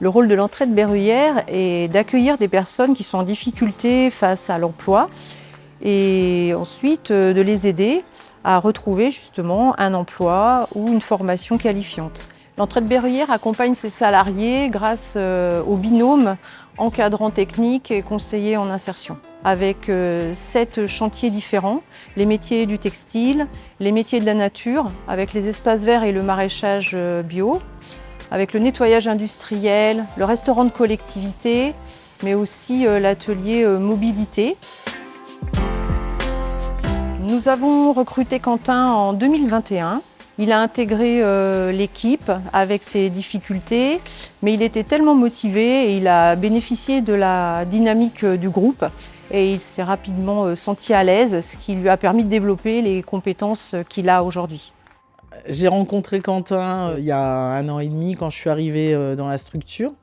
Le rôle de l'entraide berruyère est d'accueillir des personnes qui sont en difficulté face à l'emploi et ensuite de les aider à retrouver justement un emploi ou une formation qualifiante. L'entraide berruyère accompagne ses salariés grâce au binôme encadrant technique et conseiller en insertion, avec 7 chantiers différents, les métiers du textile, les métiers de la nature, avec les espaces verts et le maraîchage bio, avec le nettoyage industriel, le restaurant de collectivité, mais aussi l'atelier mobilité. Nous avons recruté Quentin en 2021. Il a intégré l'équipe avec ses difficultés, mais il était tellement motivé et il a bénéficié de la dynamique du groupe et il s'est rapidement senti à l'aise, ce qui lui a permis de développer les compétences qu'il a aujourd'hui. J'ai rencontré Quentin il y a 1 an et demi quand je suis arrivé dans la structure.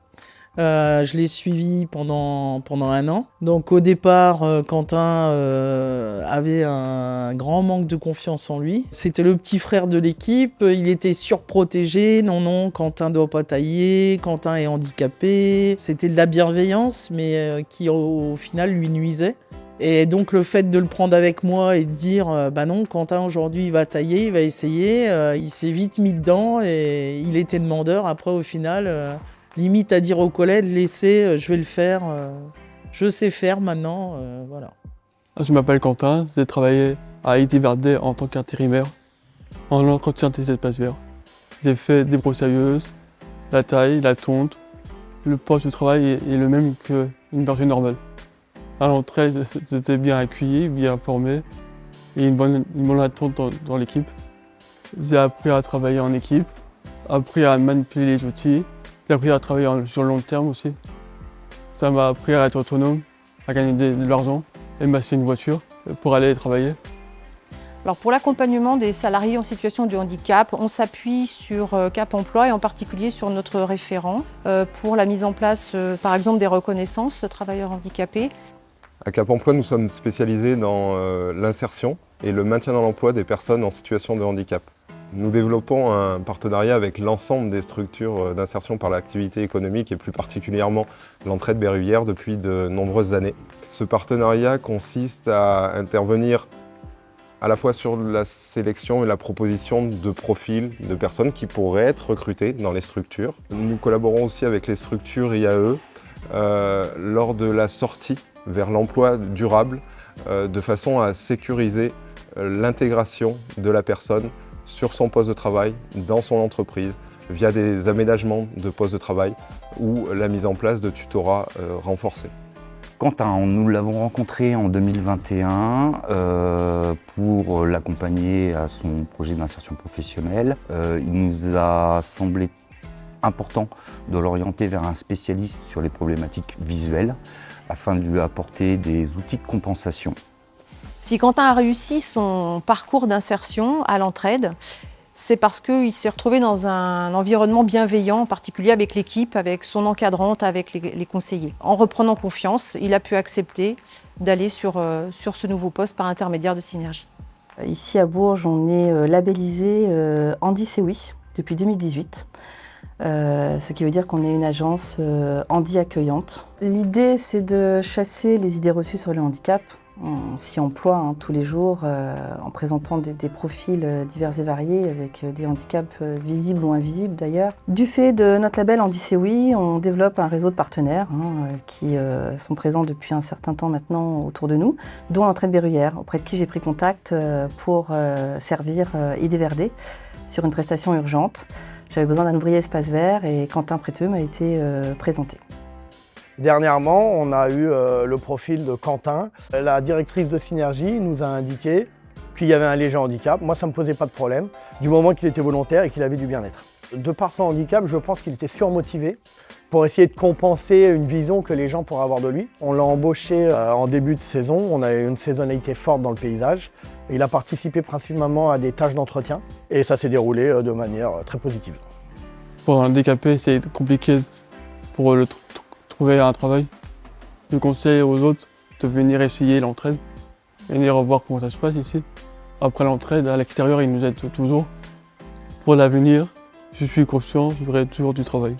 Je l'ai suivi pendant 1 an. Donc au départ, Quentin avait un grand manque de confiance en lui. C'était le petit frère de l'équipe, il était surprotégé. Non, Quentin ne doit pas tailler, Quentin est handicapé. C'était de la bienveillance, mais qui au final lui nuisait. Et donc le fait de le prendre avec moi et de dire bah non, Quentin aujourd'hui il va tailler, il va essayer, il s'est vite mis dedans et il était demandeur. Après au final, limite à dire aux collègues, laissez, je vais le faire, je sais faire maintenant, voilà. Je m'appelle Quentin, j'ai travaillé à Idéverdé en tant qu'intérimaire en entretien des espaces verts. J'ai fait des broussailleuses, la taille, la tonte. Le poste de travail est le même qu'une personne normale. À l'entrée, j'étais bien accueilli, bien formé et une bonne attente dans l'équipe. J'ai appris à travailler en équipe, appris à manipuler les outils, j'ai appris à travailler sur le long terme aussi. Ça m'a appris à être autonome, à gagner de l'argent et m'acheter une voiture pour aller travailler. Alors pour l'accompagnement des salariés en situation de handicap, on s'appuie sur Cap Emploi et en particulier sur notre référent pour la mise en place par exemple des reconnaissances travailleurs handicapés. À Cap Emploi, nous sommes spécialisés dans l'insertion et le maintien dans l'emploi des personnes en situation de handicap. Nous développons un partenariat avec l'ensemble des structures d'insertion par l'activité économique et plus particulièrement l'entraide berruyère depuis de nombreuses années. Ce partenariat consiste à intervenir à la fois sur la sélection et la proposition de profils de personnes qui pourraient être recrutées dans les structures. Nous collaborons aussi avec les structures IAE lors de la sortie vers l'emploi durable de façon à sécuriser l'intégration de la personne sur son poste de travail, dans son entreprise, via des aménagements de postes de travail ou la mise en place de tutorats renforcés. Quentin, nous l'avons rencontré en 2021 pour l'accompagner à son projet d'insertion professionnelle. Il nous a semblé important de l'orienter vers un spécialiste sur les problématiques visuelles afin de lui apporter des outils de compensation. Si Quentin a réussi son parcours d'insertion à l'entraide, c'est parce qu'il s'est retrouvé dans un environnement bienveillant, en particulier avec l'équipe, avec son encadrante, avec les conseillers. En reprenant confiance, il a pu accepter d'aller sur ce nouveau poste par intermédiaire de Synergie. Ici à Bourges, on est labellisé Handi CEWI depuis 2018. Ce qui veut dire qu'on est une agence handi accueillante. L'idée, c'est de chasser les idées reçues sur le handicap. On s'y emploie tous les jours en présentant des profils divers et variés avec des handicaps visibles ou invisibles d'ailleurs. Du fait de notre label Handi CEWI, on développe un réseau de partenaires qui sont présents depuis un certain temps maintenant autour de nous, dont l'entraide berruyère, auprès de qui j'ai pris contact pour servir Idéverdé sur une prestation urgente. J'avais besoin d'un ouvrier espace vert et Quentin Préteux m'a été présenté. Dernièrement, on a eu le profil de Quentin. La directrice de Synergie nous a indiqué qu'il y avait un léger handicap. Moi, ça ne me posait pas de problème, du moment qu'il était volontaire et qu'il avait du bien-être. De par son handicap, je pense qu'il était surmotivé pour essayer de compenser une vision que les gens pourraient avoir de lui. On l'a embauché en début de saison, on a eu une saisonnalité forte dans le paysage. Il a participé principalement à des tâches d'entretien et ça s'est déroulé de manière très positive. Pour un handicapé, c'est compliqué pour trouver un travail. Je conseille aux autres de venir essayer l'entraide, venir voir comment ça se passe ici. Après l'entraide, à l'extérieur, ils nous aident toujours. Pour l'avenir, je suis conscient, je ferai toujours du travail.